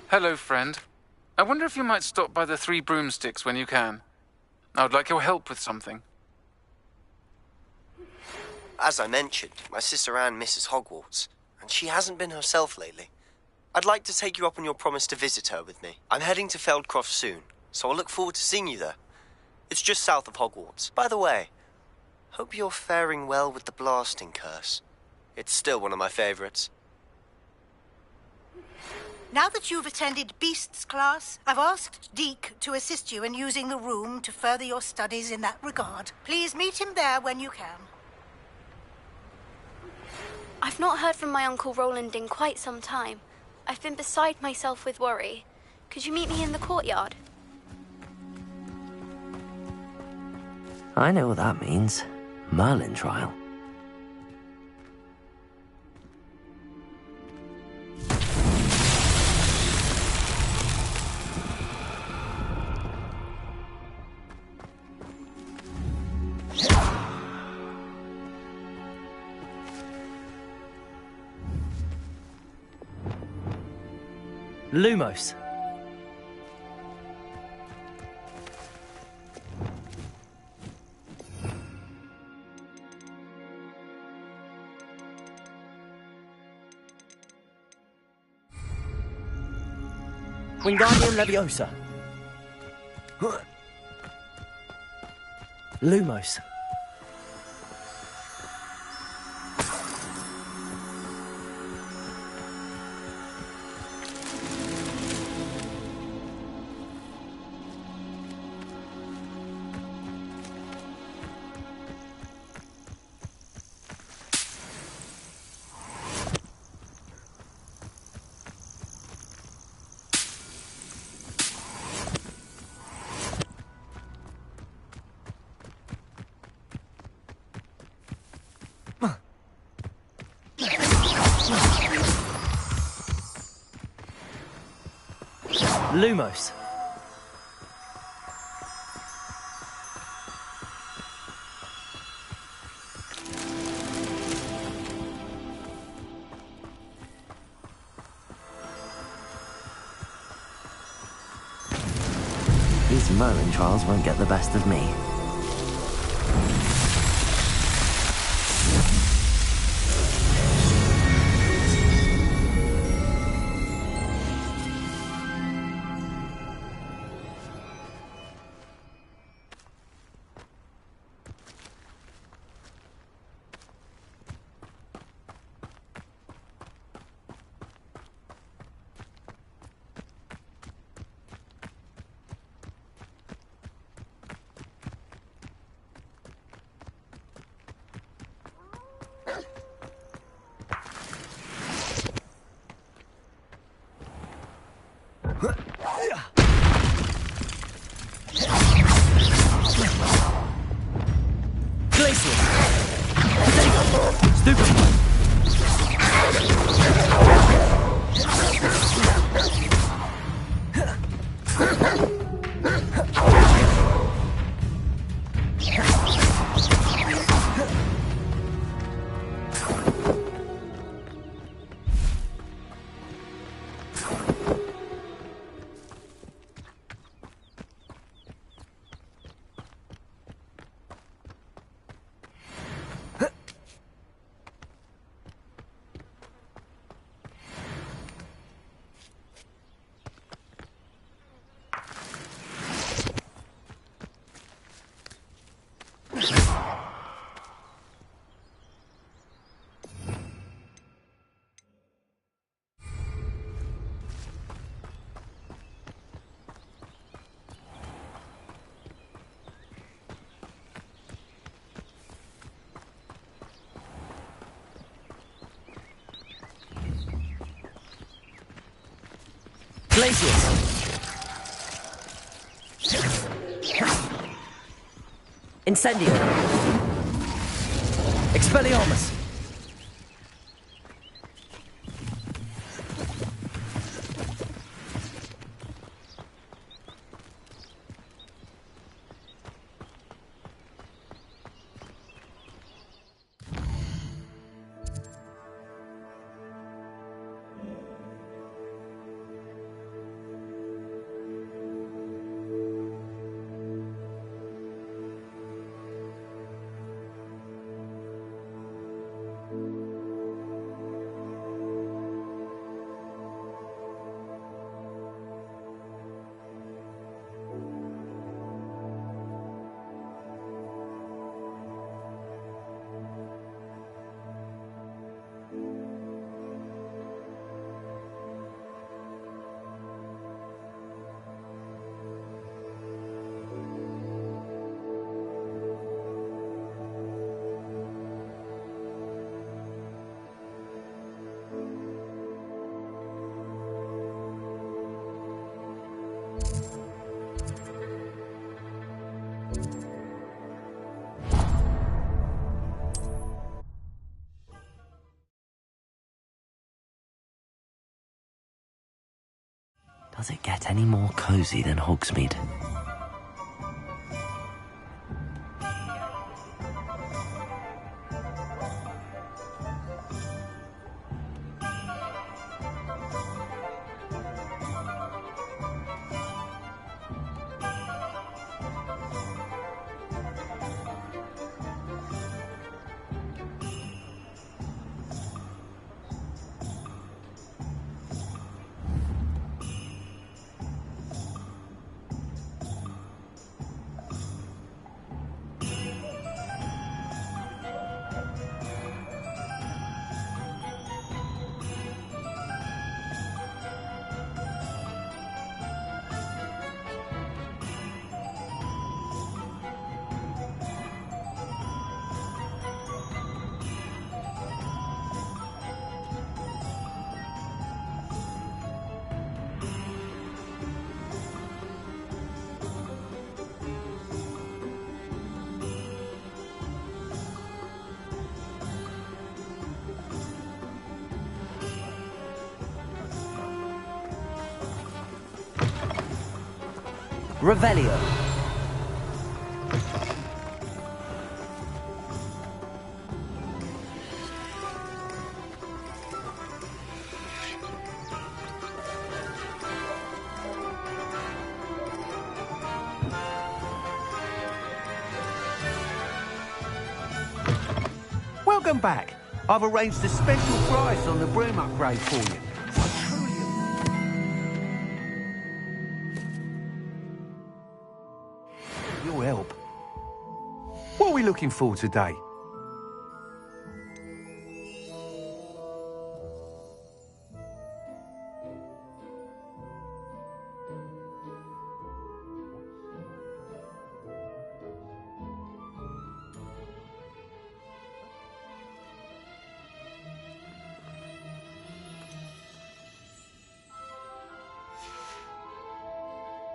Hello, friend. I wonder if you might stop by the Three Broomsticks when you can. I would like your help with something. As I mentioned, my sister Anne misses Hogwarts, and she hasn't been herself lately. I'd like to take you up on your promise to visit her with me. I'm heading to Feldcroft soon, so I'll look forward to seeing you there. It's just south of Hogwarts. By the way, hope you're faring well with the blasting curse. It's still one of my favorites. Now that you've attended Beasts class, I've asked Deke to assist you in using the room to further your studies in that regard. Please meet him there when you can. I've not heard from my Uncle Roland in quite some time. I've been beside myself with worry. Could you meet me in the courtyard? I know what that means. Merlin trial. Lumos. Wingardium Leviosa. Lumos. Lumos. These Merlin trials won't get the best of me. Glacius! Incendio! Expelliarmus! Does it get any more cosy than Hogsmeade? Revelio. Welcome back. I've arranged a special price on the broom upgrade for you. Your help. What are we looking for today?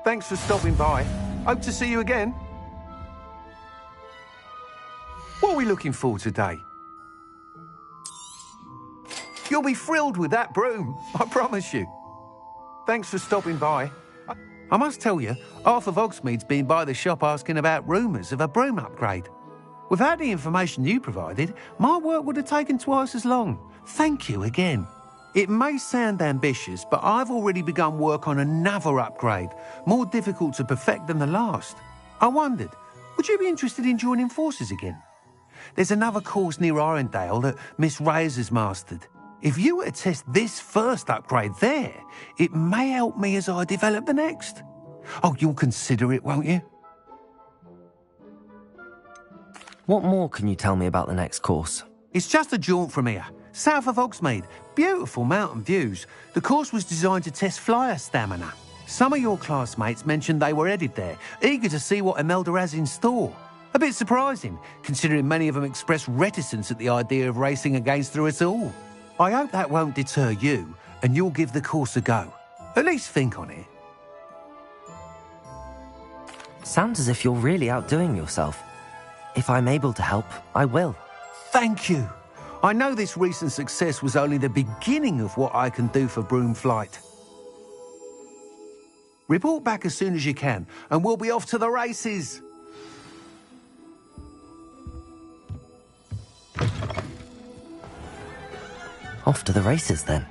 Thanks for stopping by. Hope to see you again. What are we looking for today? You'll be thrilled with that broom, I promise you. Thanks for stopping by. I must tell you, half of Hogsmeade's been by the shop asking about rumours of a broom upgrade. Without the information you provided, my work would have taken twice as long. Thank you again. It may sound ambitious, but I've already begun work on another upgrade, more difficult to perfect than the last. I wondered, would you be interested in joining forces again? There's another course near Arendelle that Miss Reyes has mastered. If you were to test this first upgrade there, it may help me as I develop the next. Oh, you'll consider it, won't you? What more can you tell me about the next course? It's just a jaunt from here, south of Hogsmeade. Beautiful mountain views. The course was designed to test flyer stamina. Some of your classmates mentioned they were headed there, eager to see what Imelda has in store. A bit surprising, considering many of them expressed reticence at the idea of racing against her at all. I hope that won't deter you, and you'll give the course a go. At least think on it. Sounds as if you're really outdoing yourself. If I'm able to help, I will. Thank you. I know this recent success was only the beginning of what I can do for broom flight. Report back as soon as you can, and we'll be off to the races. Off to the races, then.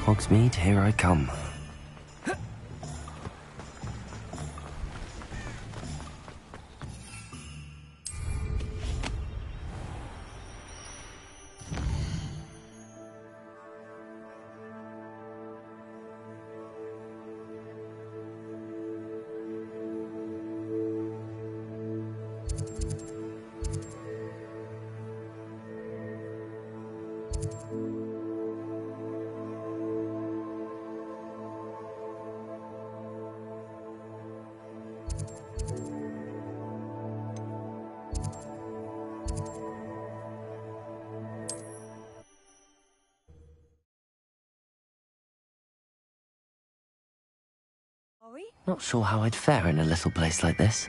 Hogsmeade, here I come. Not sure how I'd fare in a little place like this.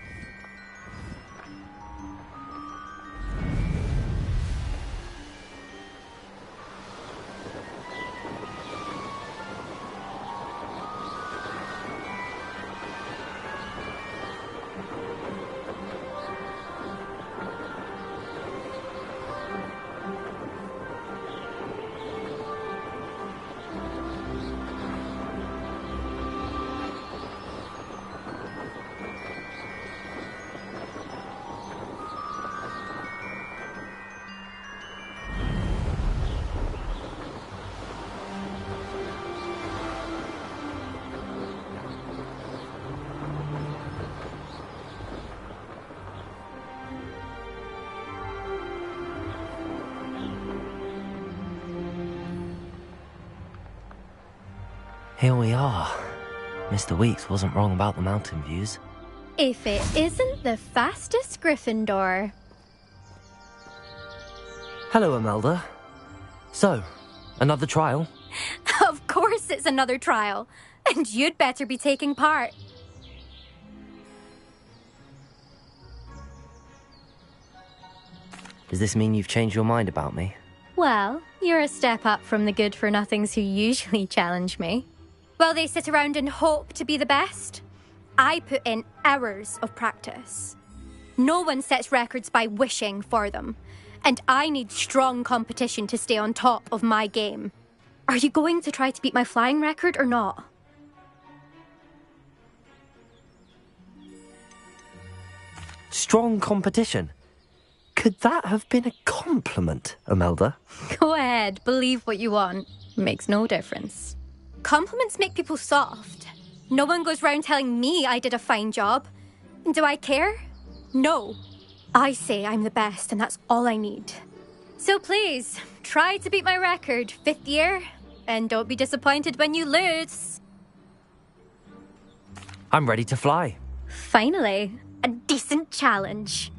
Here we are. Mr. Weeks wasn't wrong about the mountain views. If it isn't the fastest Gryffindor. Hello, Imelda. So, another trial? Of course it's another trial. And you'd better be taking part. Does this mean you've changed your mind about me? Well, you're a step up from the good-for-nothings who usually challenge me. While they sit around and hope to be the best, I put in hours of practice. No one sets records by wishing for them, and I need strong competition to stay on top of my game. Are you going to try to beat my flying record or not? Strong competition? Could that have been a compliment, Imelda? Go ahead, believe what you want. Makes no difference. Compliments make people soft. No one goes round telling me I did a fine job. Do I care? No. I say I'm the best, and that's all I need. So please, try to beat my record, 5th year, and don't be disappointed when you lose. I'm ready to fly. Finally, a decent challenge.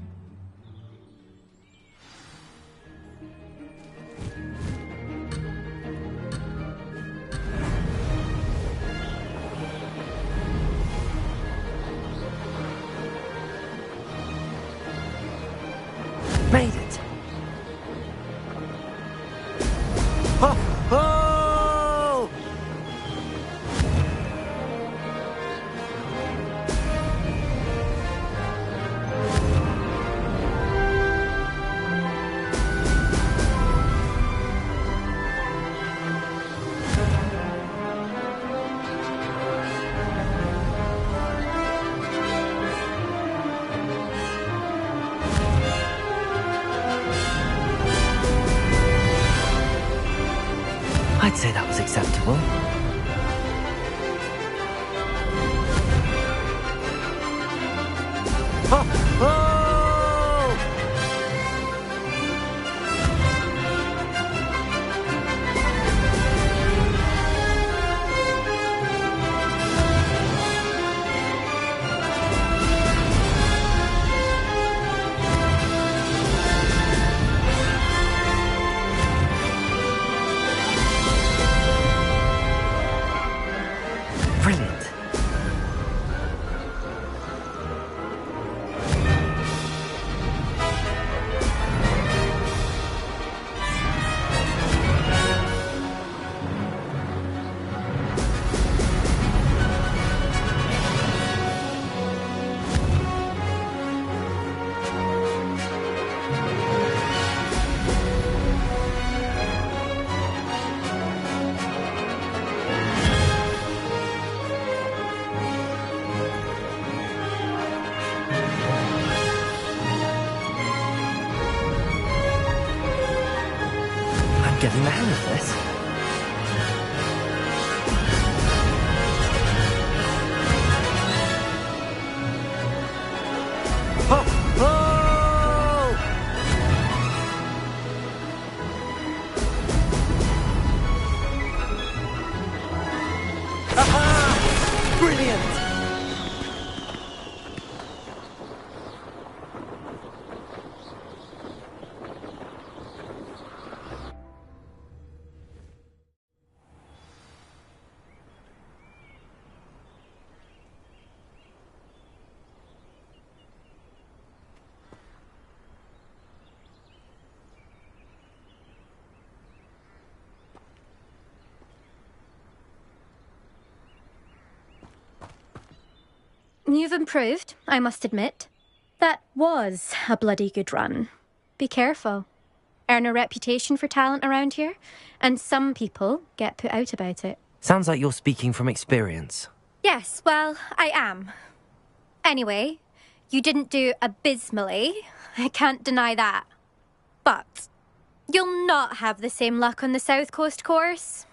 Made it! Oh! Oh! I'd say that was acceptable. Oh! Oh! getting the hang of this. Oh! Oh! Aha! Brilliant! You've improved, I must admit. That was a bloody good run. Be careful. Earn a reputation for talent around here, and some people get put out about it. Sounds like you're speaking from experience. Yes, well, I am. Anyway, you didn't do abysmally. I can't deny that. But you'll not have the same luck on the South Coast course.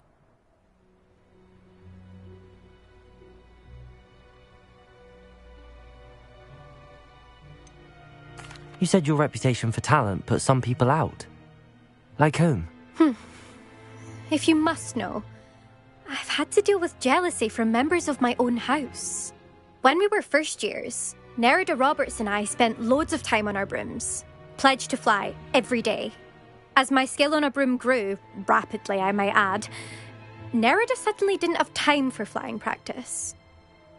You said your reputation for talent put some people out. Like whom? If you must know, I've had to deal with jealousy from members of my own house. When we were first years, Nerida Roberts and I spent loads of time on our brooms, pledged to fly every day. As my skill on a broom grew, rapidly I might add, Nerida suddenly didn't have time for flying practice.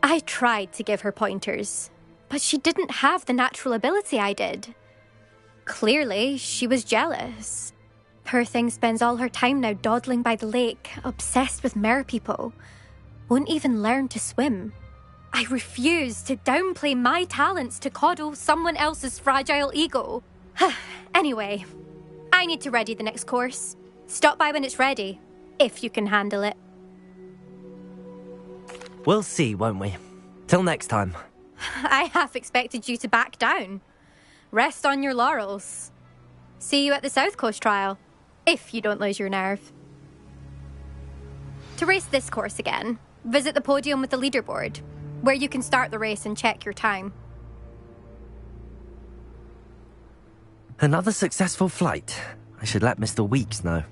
I tried to give her pointers, but she didn't have the natural ability I did. Clearly, she was jealous. Poor thing spends all her time now dawdling by the lake, obsessed with merpeople. Won't even learn to swim. I refuse to downplay my talents to coddle someone else's fragile ego. Anyway, I need to ready the next course. Stop by when it's ready, if you can handle it. We'll see, won't we? Till next time. I half expected you to back down. Rest on your laurels. See you at the South Coast trial, if you don't lose your nerve. To race this course again, visit the podium with the leaderboard, where you can start the race and check your time. Another successful flight. I should let Mr. Weeks know.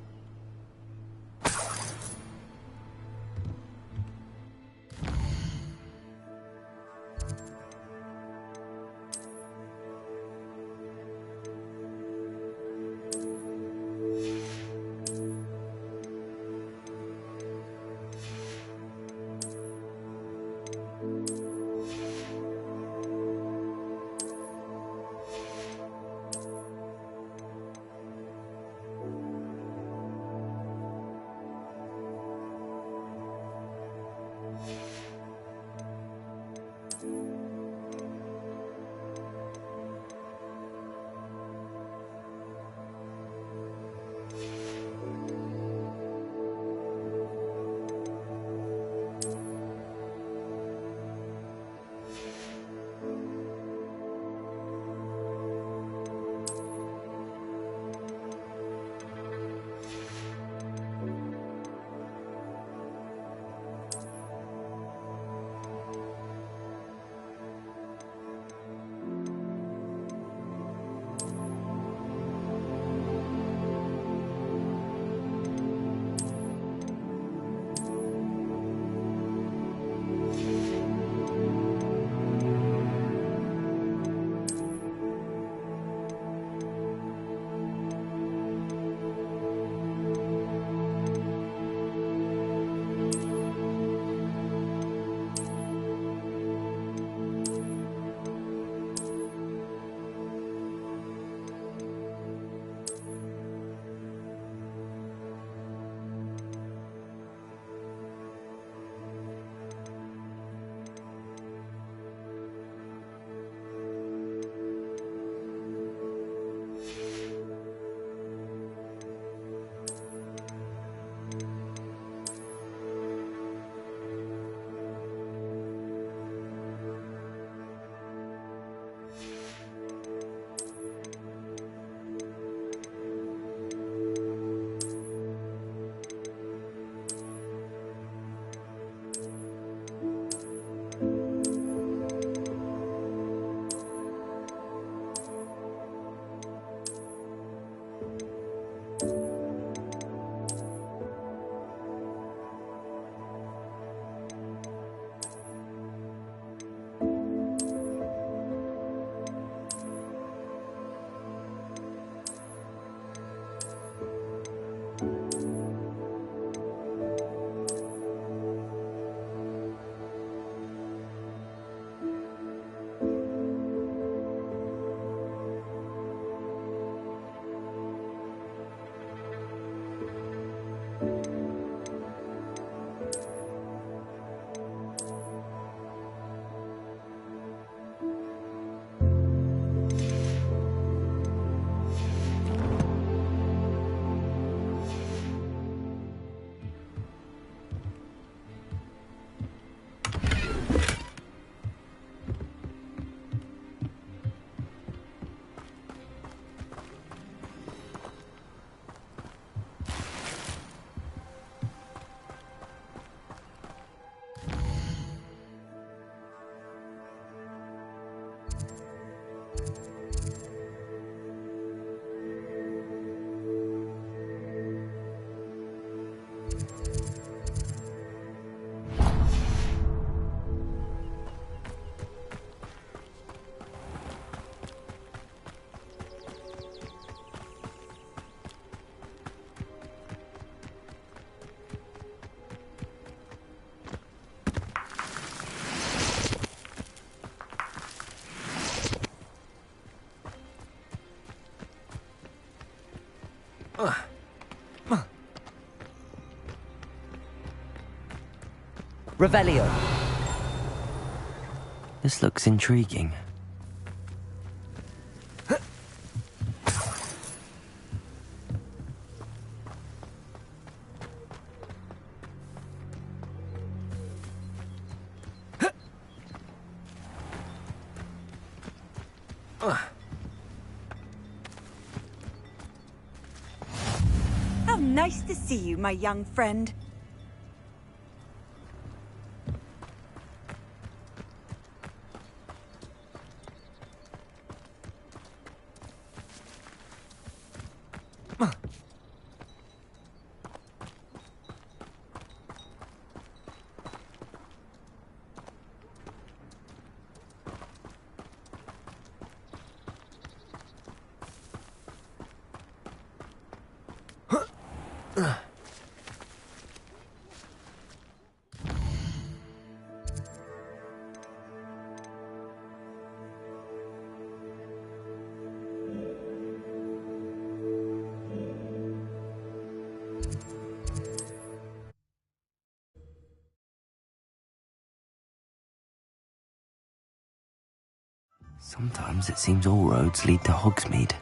Revelio. This looks intriguing. How nice to see you, my young friend. Sometimes it seems all roads lead to Hogsmeade.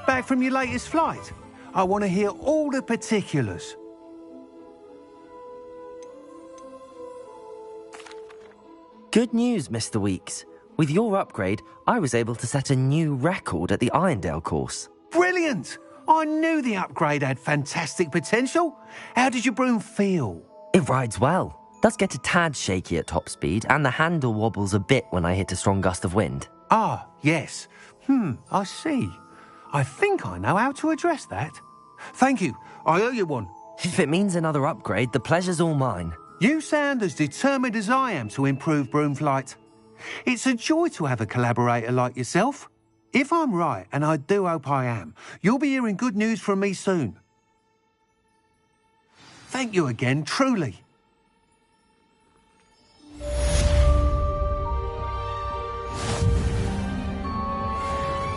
Back from your latest flight? I want to hear all the particulars. Good news, Mr. Weeks. With your upgrade, I was able to set a new record at the Irondale course. Brilliant! I knew the upgrade had fantastic potential. How did your broom feel? It rides well. Does get a tad shaky at top speed, and the handle wobbles a bit when I hit a strong gust of wind. Ah, yes. I see. I think I know how to address that. Thank you. I owe you one. If it means another upgrade, the pleasure's all mine. You sound as determined as I am to improve broom flight. It's a joy to have a collaborator like yourself. If I'm right, and I do hope I am, you'll be hearing good news from me soon. Thank you again, truly.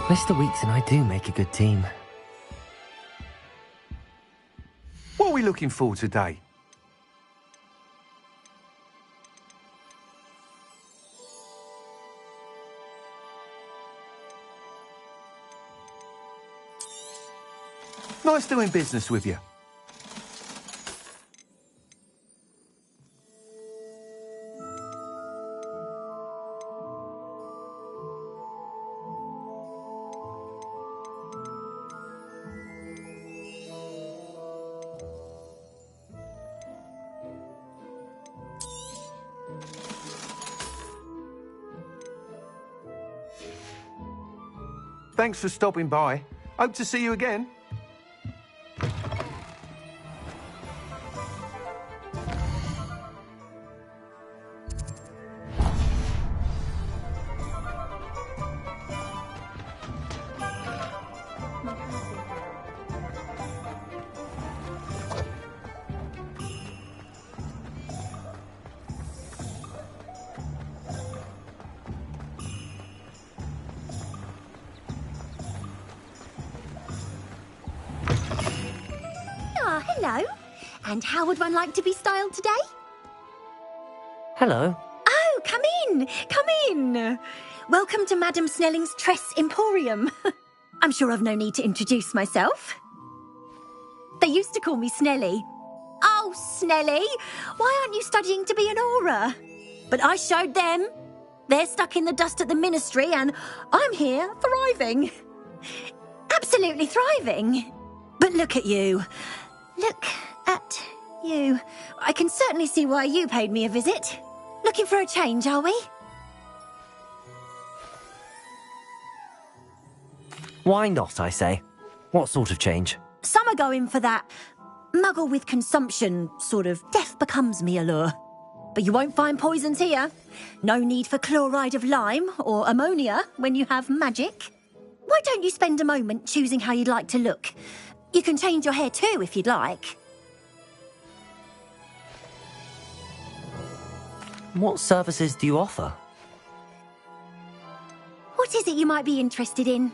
Mr. Weeks and I do make a good team. What are we looking for today? Nice doing business with you. Thanks for stopping by. Hope to see you again. Hello. And how would one like to be styled today? Hello. Oh, come in. Come in. Welcome to Madame Snelling's Tress Emporium. I'm sure I've no need to introduce myself. They used to call me Snelly. Oh, Snelly, why aren't you studying to be an aura? But I showed them. They're stuck in the dust at the ministry and I'm here thriving. Absolutely thriving. But look at you. Look at you. I can certainly see why you paid me a visit. Looking for a change, are we? Why not, I say? What sort of change? Some are going for that muggle with consumption, sort of death becomes me allure. But you won't find poisons here. No need for chloride of lime or ammonia when you have magic. Why don't you spend a moment choosing how you'd like to look? You can change your hair too if you'd like. What services do you offer? What is it you might be interested in?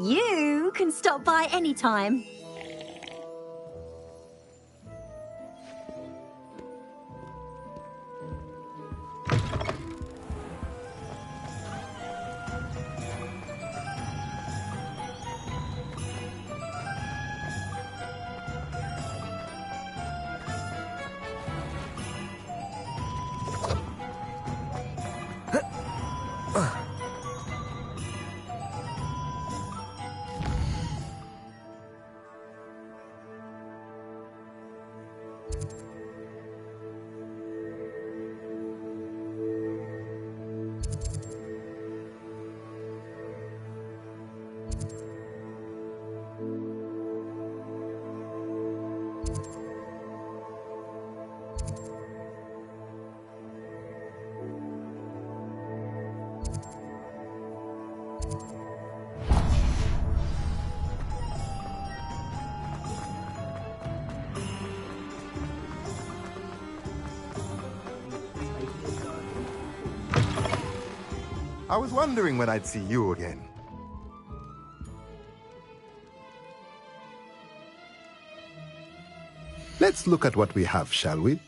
You can stop by any time. I was wondering when I'd see you again. Let's look at what we have, shall we?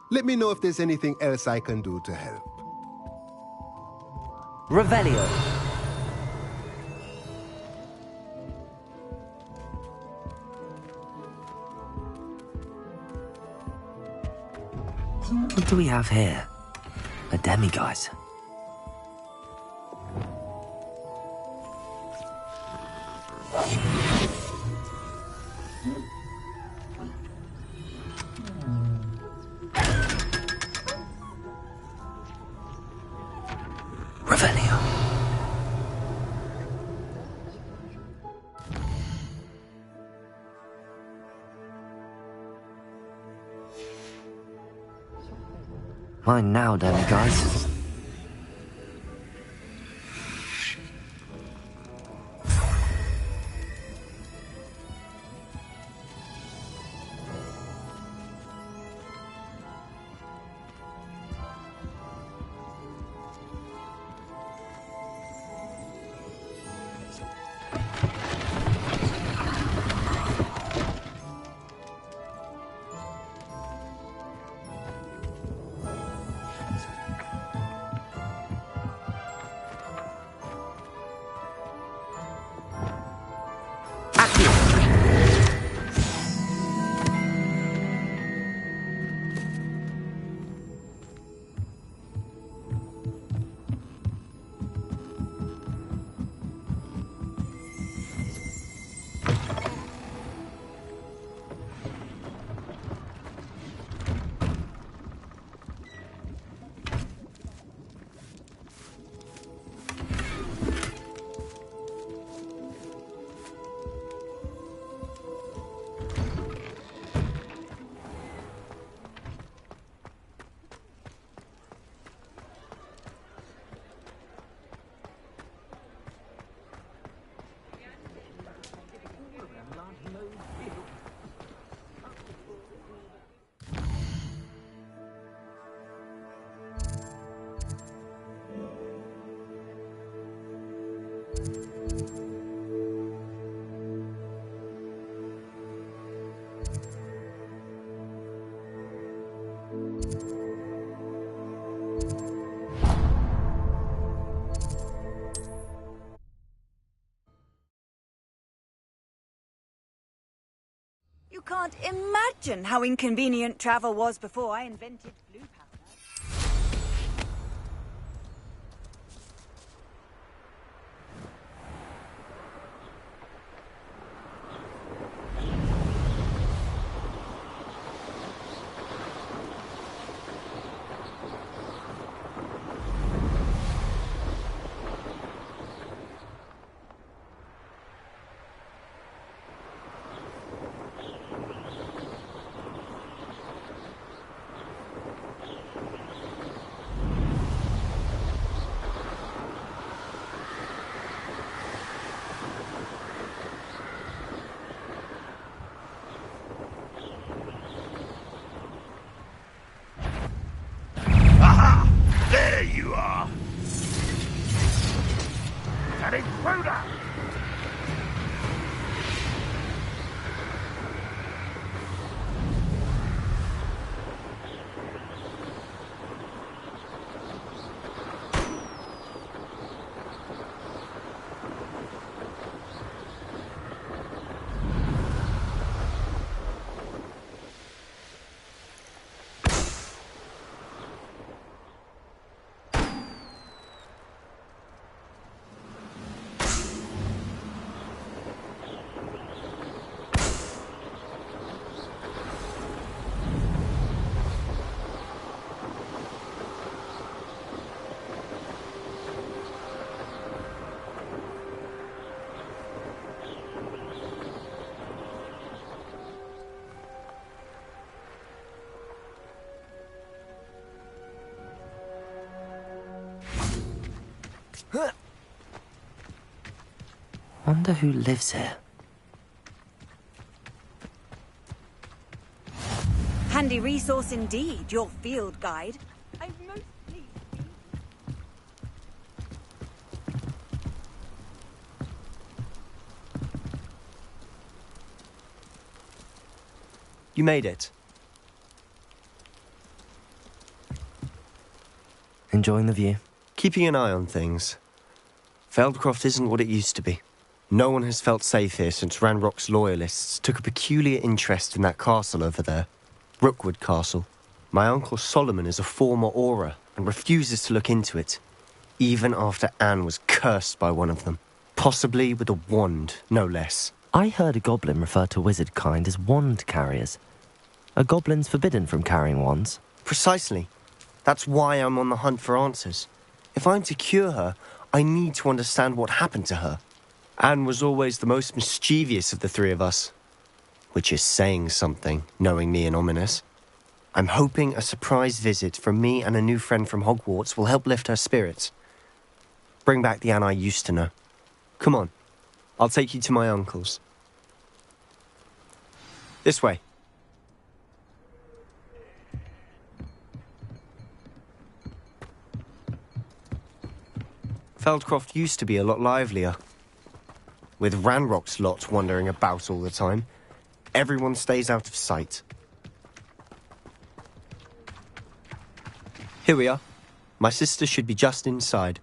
Let me know if there's anything else I can do to help. Revelio. What do we have here? A demiguise. Revelio. Mine now, demiguise. can't imagine how inconvenient travel was before I invented blue powder. There you are! An intruder! Wonder who lives here. Handy resource indeed, your field guide. I'm most pleased. You made it. Enjoying the view? Keeping an eye on things. Feldcroft isn't what it used to be. No one has felt safe here since Ranrock's loyalists took a peculiar interest in that castle over there. Rookwood Castle. My uncle Solomon is a former Auror and refuses to look into it, even after Anne was cursed by one of them. Possibly with a wand, no less. I heard a goblin refer to wizard kind as wand carriers. Are goblins forbidden from carrying wands? Precisely. That's why I'm on the hunt for answers. If I'm to cure her, I need to understand what happened to her. Anne was always the most mischievous of the three of us. Which is saying something, knowing me and Ominous. I'm hoping a surprise visit from me and a new friend from Hogwarts will help lift her spirits. Bring back the Anne I used to know. Come on, I'll take you to my uncle's. This way. Feldcroft used to be a lot livelier. With Ranrock's lot wandering about all the time, everyone stays out of sight. Here we are. My sister should be just inside.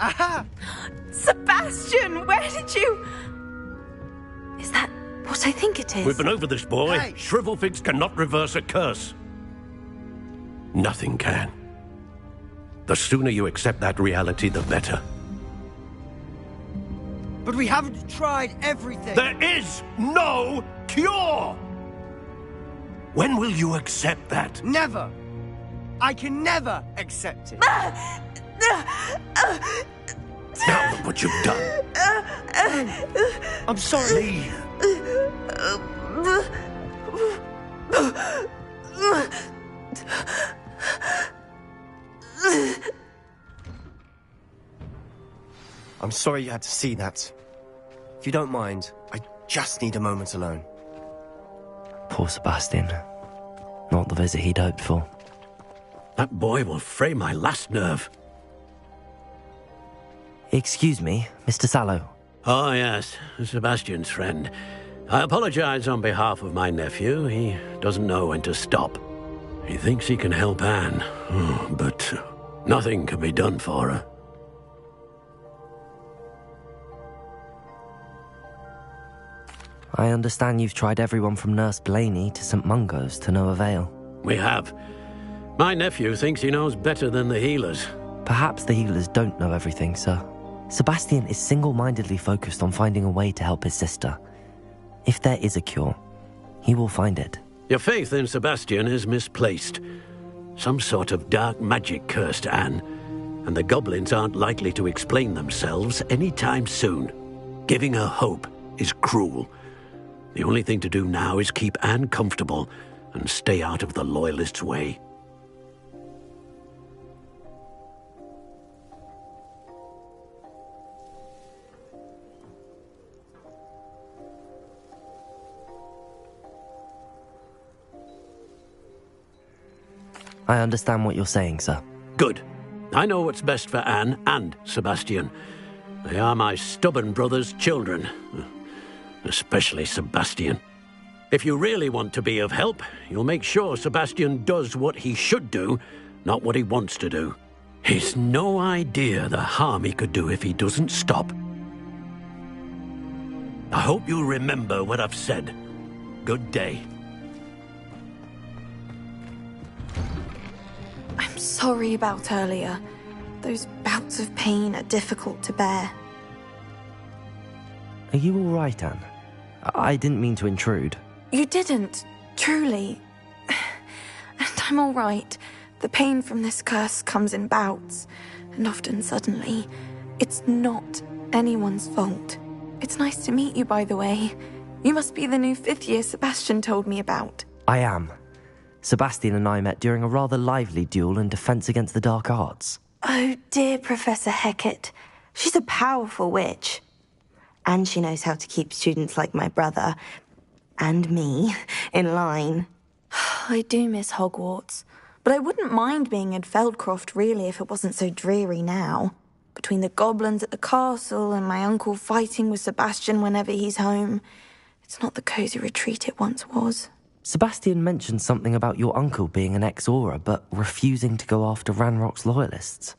Aha! Sebastian, where did you... Is that what I think it is? We've been over this, boy. Hey. Shrivelfigs cannot reverse a curse. Nothing can. The sooner you accept that reality, the better. But we haven't tried everything. There is no cure! When will you accept that? Never! I can never accept it. Now look what you've done. I'm sorry. I'm sorry you had to see that. If you don't mind, I just need a moment alone. Poor Sebastian. Not the visit he'd hoped for. That boy will fray my last nerve. Excuse me, Mr. Sallow. Oh, yes, Sebastian's friend. I apologize on behalf of my nephew. He doesn't know when to stop. He thinks he can help Anne, but nothing can be done for her. I understand you've tried everyone from Nurse Blaney to St. Mungo's to no avail. We have. My nephew thinks he knows better than the healers. Perhaps the healers don't know everything, sir. Sebastian is single-mindedly focused on finding a way to help his sister. If there is a cure, he will find it. Your faith in Sebastian is misplaced. Some sort of dark magic cursed Anne, and the goblins aren't likely to explain themselves anytime soon. Giving her hope is cruel. The only thing to do now is keep Anne comfortable and stay out of the Loyalists' way. I understand what you're saying, sir. Good. I know what's best for Anne and Sebastian. They are my stubborn brother's children. Especially Sebastian. If you really want to be of help, you'll make sure Sebastian does what he should do, not what he wants to do. He's no idea the harm he could do if he doesn't stop. I hope you'll remember what I've said. Good day. I'm sorry about earlier. Those bouts of pain are difficult to bear. Are you all right, Anne? I didn't mean to intrude. You didn't, truly. And I'm all right. The pain from this curse comes in bouts, and often suddenly. It's not anyone's fault. It's nice to meet you, by the way. You must be the new 5th year Sebastian told me about. I am. Sebastian and I met during a rather lively duel in Defense Against the Dark Arts. Oh, dear Professor Hecat. She's a powerful witch. And she knows how to keep students like my brother, and me, in line. I do miss Hogwarts, but I wouldn't mind being in Feldcroft, really, if it wasn't so dreary now. Between the goblins at the castle and my uncle fighting with Sebastian whenever he's home, it's not the cosy retreat it once was. Sebastian mentioned something about your uncle being an ex-Auror, but refusing to go after Ranrock's loyalists.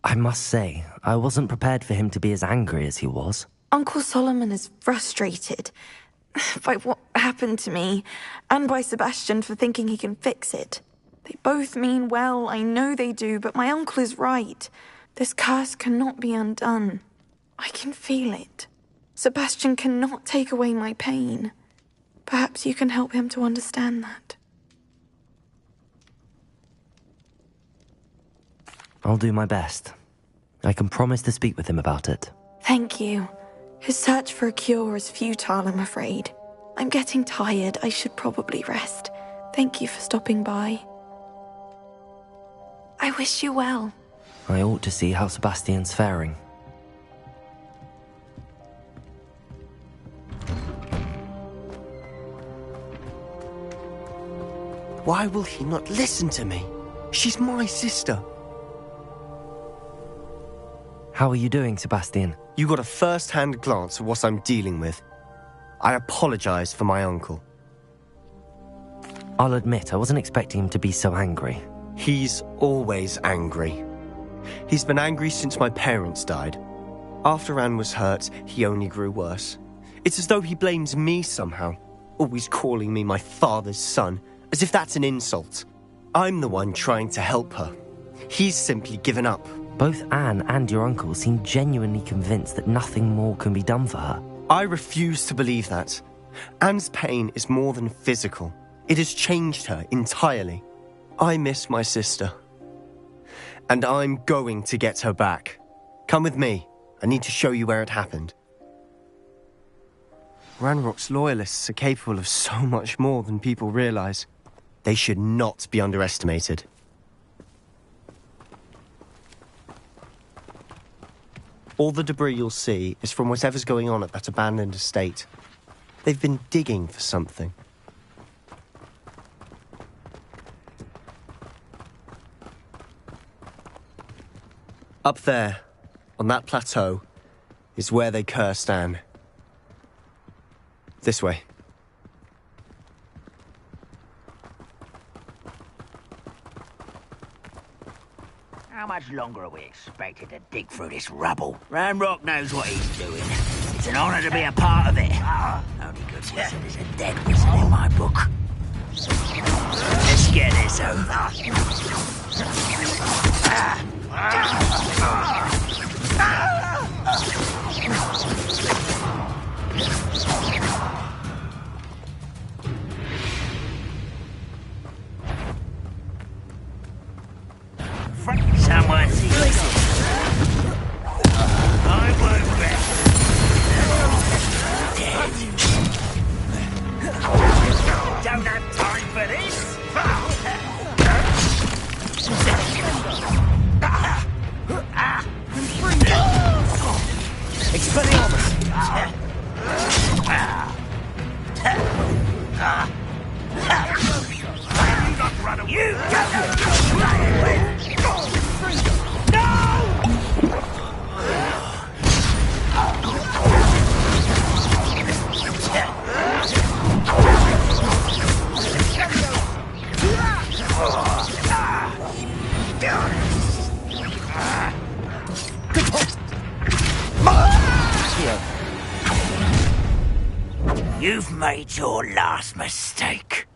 I must say, I wasn't prepared for him to be as angry as he was. Uncle Solomon is frustrated by what happened to me, and by Sebastian for thinking he can fix it. They both mean well, I know they do, but my uncle is right. This curse cannot be undone. I can feel it. Sebastian cannot take away my pain. Perhaps you can help him to understand that. I'll do my best. I can promise to speak with him about it. Thank you. His search for a cure is futile, I'm afraid. I'm getting tired. I should probably rest. Thank you for stopping by. I wish you well. I ought to see how Sebastian's faring. Why will he not listen to me? She's my sister. How are you doing, Sebastian? You got a first-hand glance at what I'm dealing with. I apologize for my uncle. I'll admit, I wasn't expecting him to be so angry. He's always angry. He's been angry since my parents died. After Anne was hurt, he only grew worse. It's as though he blames me somehow, always calling me my father's son, as if that's an insult. I'm the one trying to help her. He's simply given up. Both Anne and your uncle seem genuinely convinced that nothing more can be done for her. I refuse to believe that. Anne's pain is more than physical. It has changed her entirely. I miss my sister. And I'm going to get her back. Come with me. I need to show you where it happened. Ranrock's loyalists are capable of so much more than people realize. They should not be underestimated. All the debris you'll see is from whatever's going on at that abandoned estate. They've been digging for something. Up there, on that plateau, is where they cursed Anne. This way. How much longer are we expected to dig through this rubble? Ranrock knows what he's doing. It's an honor to be a part of it. Only good wizard is a dead wizard in my book. Let's get this over. Someone see this. I won't rest. Dead. Don't have time for this. Expelliarmus! You don't know what you're playing with! No! You've made your last mistake.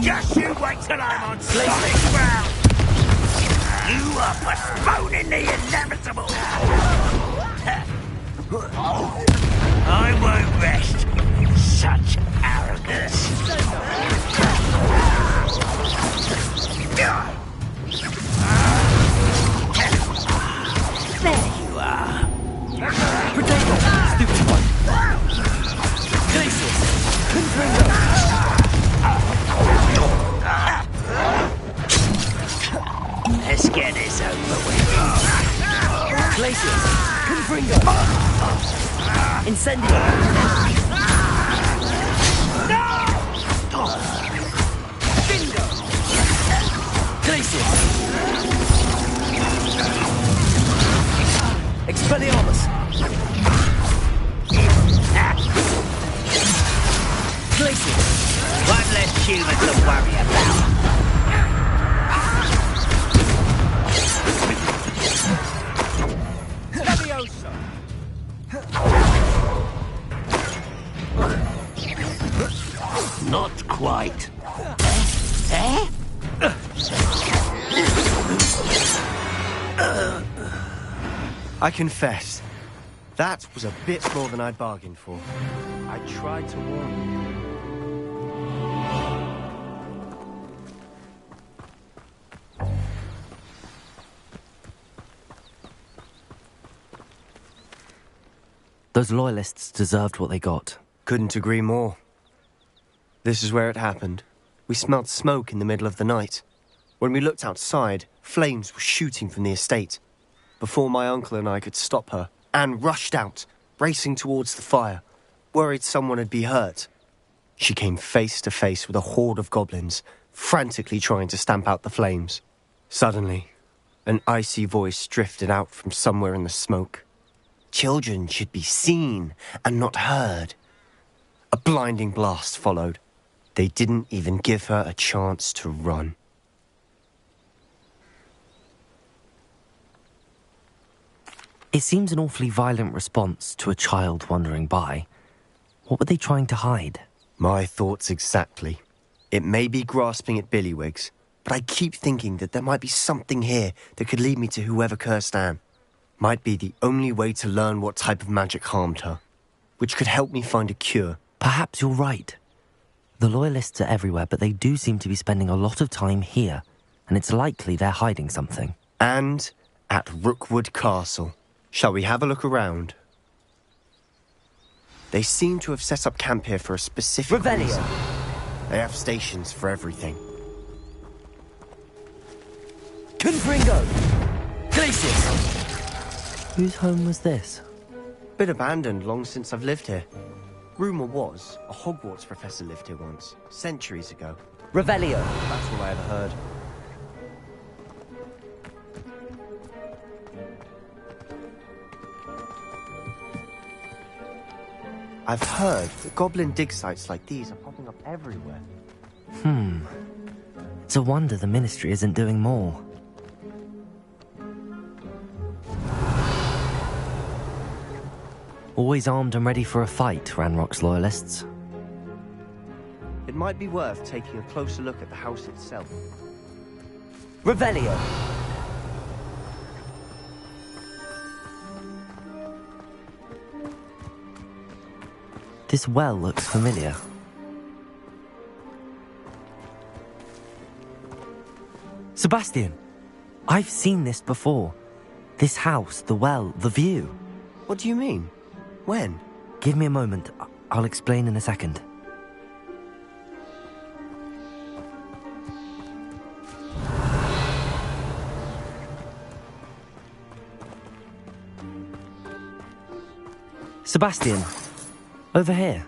Just you wait till I'm on solid ground. You are postponing the inevitable. I won't rest. Such arrogance. There you are. Potato! Stupid one! Glacius! Confringo! Let's get this over with. Glacius! Confringo! Incendio! Bingo! Glacius! Expelliarmus! Glacius! One less human to worry about. Levioso! Not quite. Eh? I confess, that was a bit more than I'd bargained for. I tried to warn you. Those loyalists deserved what they got. Couldn't agree more. This is where it happened. We smelled smoke in the middle of the night. When we looked outside, flames were shooting from the estate. Before my uncle and I could stop her, Anne rushed out, racing towards the fire, worried someone had been hurt. She came face to face with a horde of goblins, frantically trying to stamp out the flames. Suddenly, an icy voice drifted out from somewhere in the smoke. Children should be seen and not heard. A blinding blast followed. They didn't even give her a chance to run. It seems an awfully violent response to a child wandering by. What were they trying to hide? My thoughts exactly. It may be grasping at Billywigs, but I keep thinking that there might be something here that could lead me to whoever cursed Anne. Might be the only way to learn what type of magic harmed her, which could help me find a cure. Perhaps you're right. The Loyalists are everywhere, but they do seem to be spending a lot of time here, and it's likely they're hiding something. And at Rookwood Castle. Shall we have a look around? They seem to have set up camp here for a specific reason. They have stations for everything. Confringo! Glacius! Whose home was this? Been abandoned long since I've lived here. Rumour was, a Hogwarts professor lived here once, centuries ago. Revelio! That's all I ever heard. I've heard that goblin dig sites like these are popping up everywhere. It's a wonder the Ministry isn't doing more. Always armed and ready for a fight, Ranrock's Loyalists. It might be worth taking a closer look at the house itself. Revelio! This well looks familiar. Sebastian! I've seen this before. This house, the well, the view. What do you mean? When? Give me a moment. I'll explain in a second. Sebastian, over here.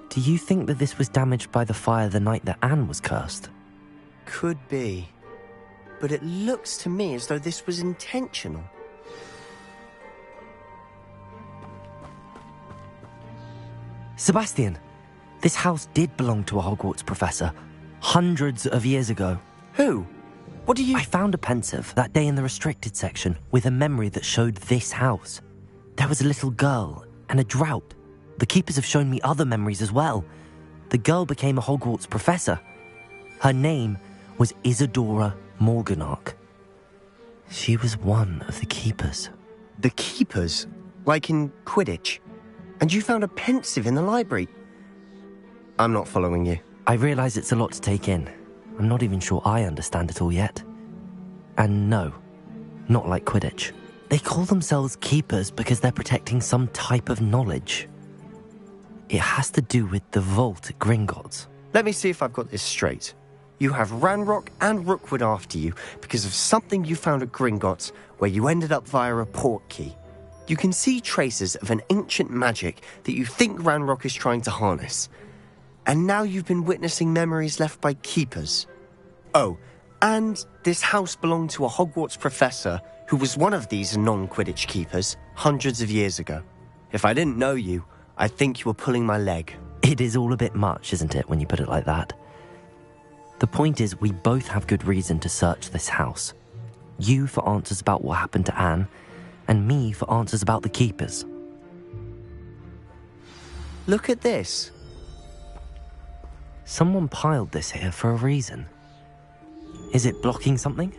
Do you think that this was damaged by the fire the night that Anne was cursed? Could be. But it looks to me as though this was intentional. Sebastian, this house did belong to a Hogwarts professor, hundreds of years ago. Who? What do you... I found a pensive that day in the restricted section with a memory that showed this house. There was a little girl and a drought. The keepers have shown me other memories as well. The girl became a Hogwarts professor. Her name was Isadora Morganach. She was one of the keepers. The keepers? Like in Quidditch? And you found a pensive in the library? I'm not following you. I realise it's a lot to take in. I'm not even sure I understand it all yet. And no, not like Quidditch. They call themselves keepers because they're protecting some type of knowledge. It has to do with the vault at Gringotts. Let me see if I've got this straight. You have Ranrock and Rookwood after you because of something you found at Gringotts where you ended up via a port key. You can see traces of an ancient magic that you think Ranrock is trying to harness. And now you've been witnessing memories left by keepers. Oh, and this house belonged to a Hogwarts professor who was one of these non-Quidditch keepers hundreds of years ago. If I didn't know you, I'd think you were pulling my leg. It is all a bit much, isn't it, when you put it like that? The point is, we both have good reason to search this house. You for answers about what happened to Anne, and me for answers about the keepers. Look at this. Someone piled this here for a reason. Is it blocking something?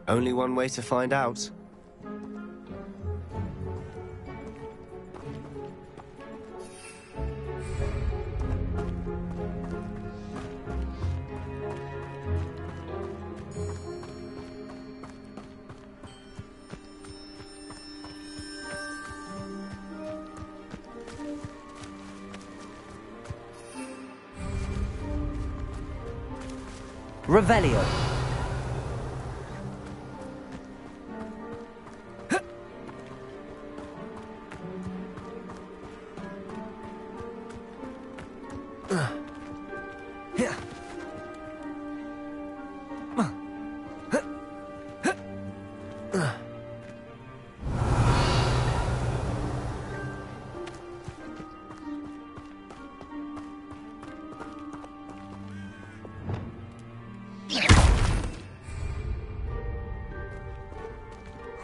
Only one way to find out. Revelio.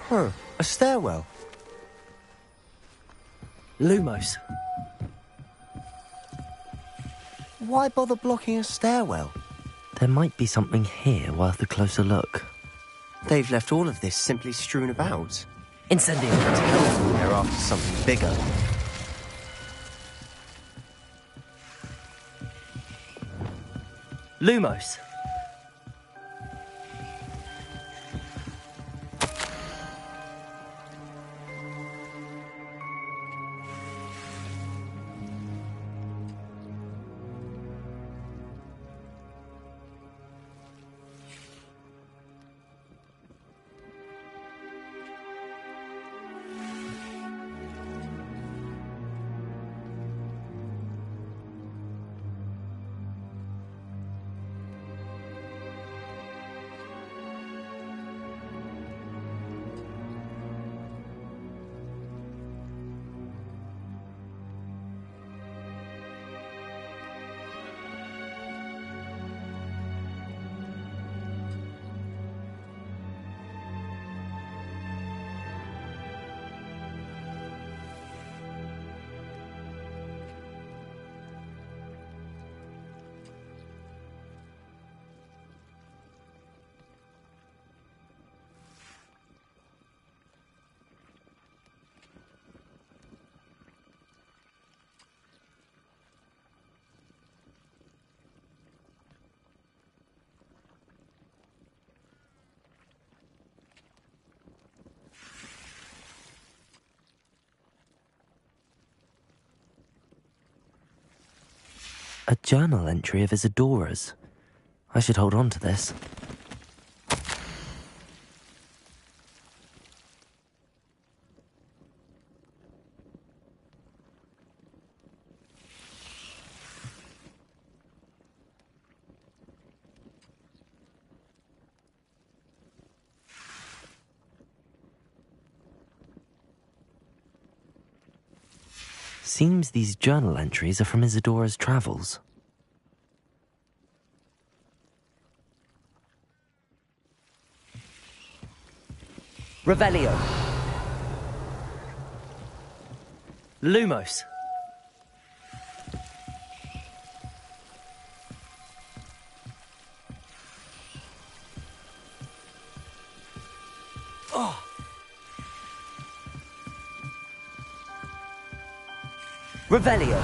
Huh, a stairwell. Lumos. Why bother blocking a stairwell? There might be something here worth a closer look. They've left all of this simply strewn about. Incendio. They're after something bigger. Lumos. A journal entry of Isadora's. I should hold on to this. Seems these journal entries are from Isadora's travels. Revelio. Lumos. Oh. Revelio.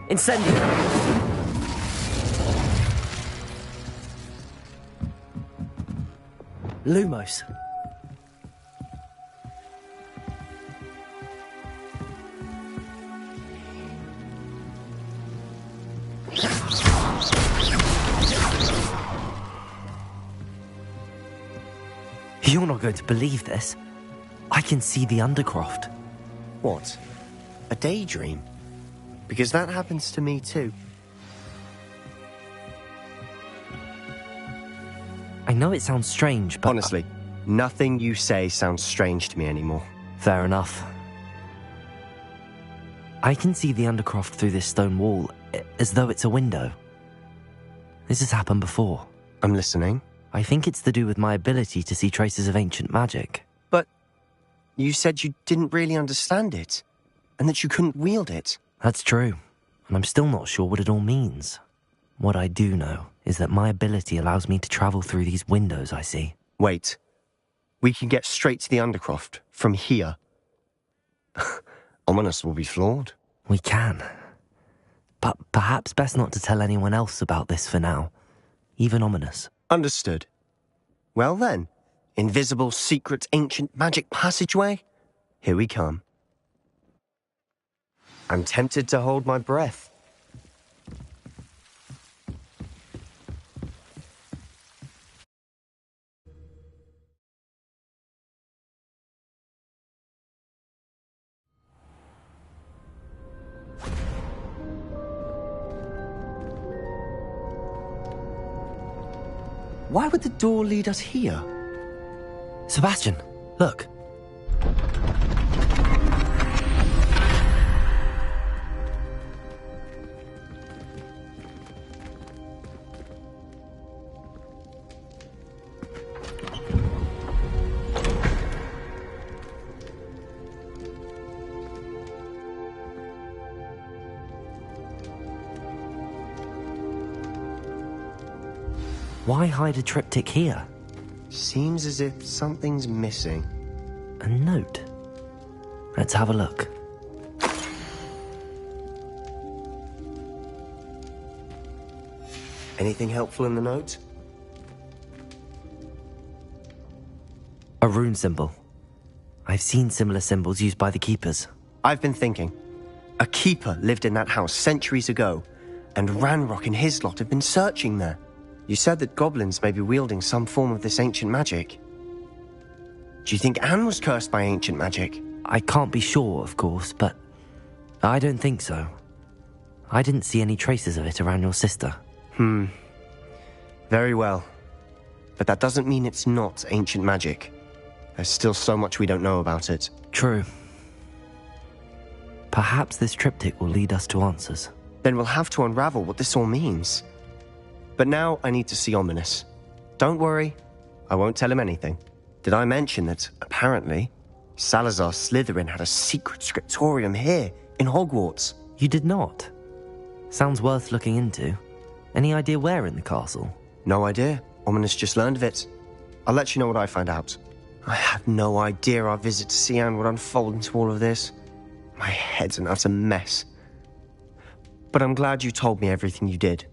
Incendio. Lumos. You're not going to believe this. I can see the Undercroft. What? A daydream? Because that happens to me too. I know it sounds strange, but... Honestly, nothing you say sounds strange to me anymore. Fair enough. I can see the Undercroft through this stone wall, as though it's a window. This has happened before. I'm listening. I think it's to do with my ability to see traces of ancient magic. But you said you didn't really understand it, and that you couldn't wield it. That's true, and I'm still not sure what it all means. What I do know is that my ability allows me to travel through these windows I see. Wait. We can get straight to the Undercroft from here. Ominous will be floored. We can. But perhaps best not to tell anyone else about this for now. Even Ominous. Understood. Well then, invisible, secret, ancient magic passageway? Here we come. I'm tempted to hold my breath. Why would the door lead us here? Sebastian, look. Why hide a triptych here? Seems as if something's missing. A note. Let's have a look. Anything helpful in the note? A rune symbol. I've seen similar symbols used by the keepers. I've been thinking. A keeper lived in that house centuries ago, and Ranrock and his lot have been searching there. You said that goblins may be wielding some form of this ancient magic. Do you think Anne was cursed by ancient magic? I can't be sure, of course, but I don't think so. I didn't see any traces of it around your sister. Very well. But that doesn't mean it's not ancient magic. There's still so much we don't know about it. True. Perhaps this triptych will lead us to answers. Then we'll have to unravel what this all means. But now I need to see Ominous. Don't worry, I won't tell him anything. Did I mention that, apparently, Salazar Slytherin had a secret scriptorium here, in Hogwarts? You did not? Sounds worth looking into. Any idea where in the castle? No idea. Ominous just learned of it. I'll let you know what I find out. I had no idea our visit to Cian would unfold into all of this. My head's an utter mess. But I'm glad you told me everything you did.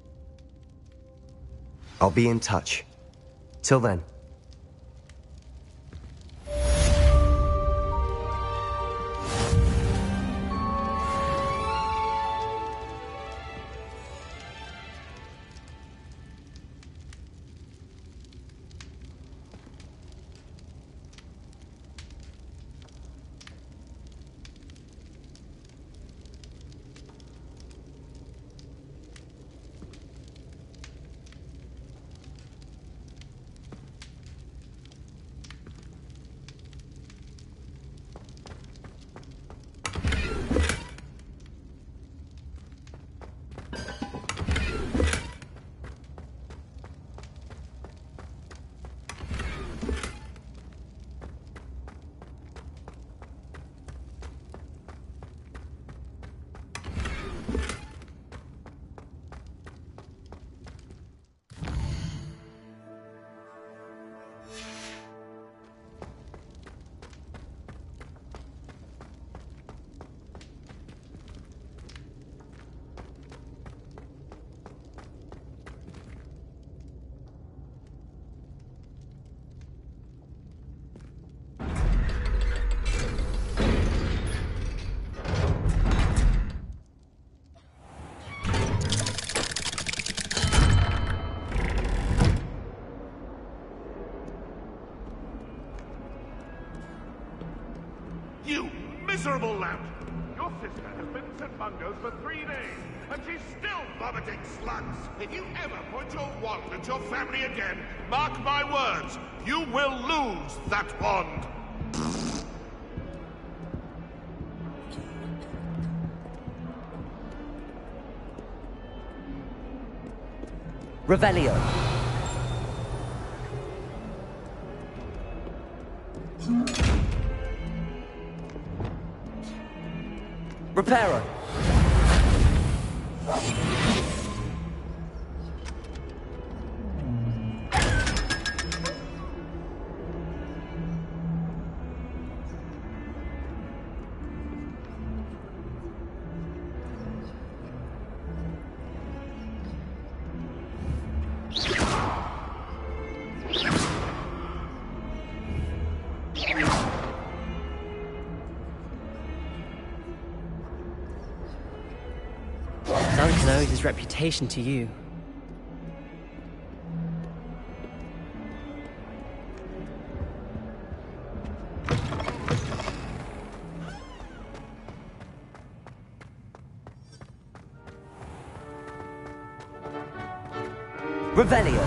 I'll be in touch. Till then. You miserable lamp! Your sister has been in St. Mungo's for 3 days, and she's still vomiting slugs! If you ever point your wand at your family again, mark my words, you will lose that wand! Revelio. Reparo. Duncan owes his reputation to you. Revelio.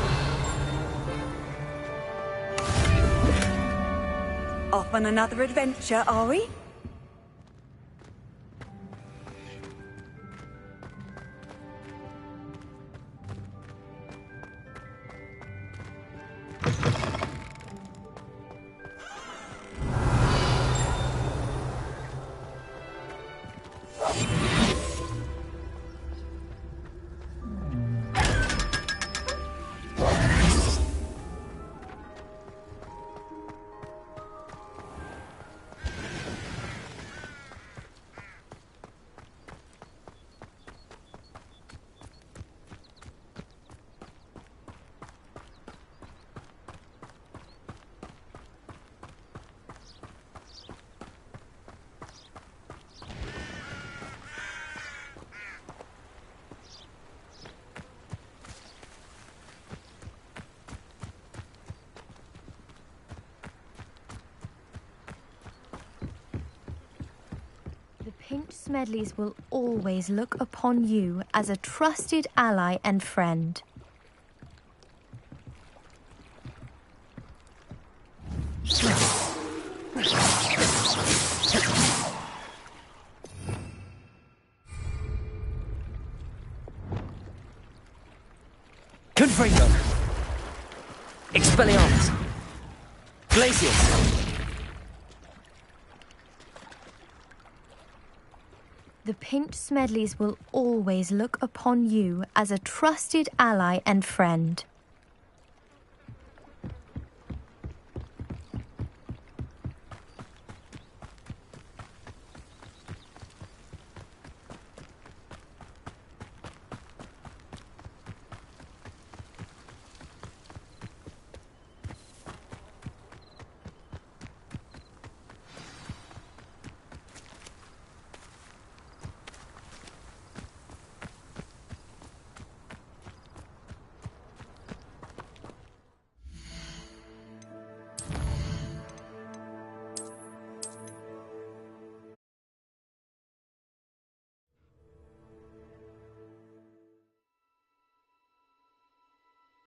Off on another adventure, are we? The Pink Smedleys will always look upon you as a trusted ally and friend. Confringo. Expelliarmus. Glacius. The Pink Smedleys will always look upon you as a trusted ally and friend.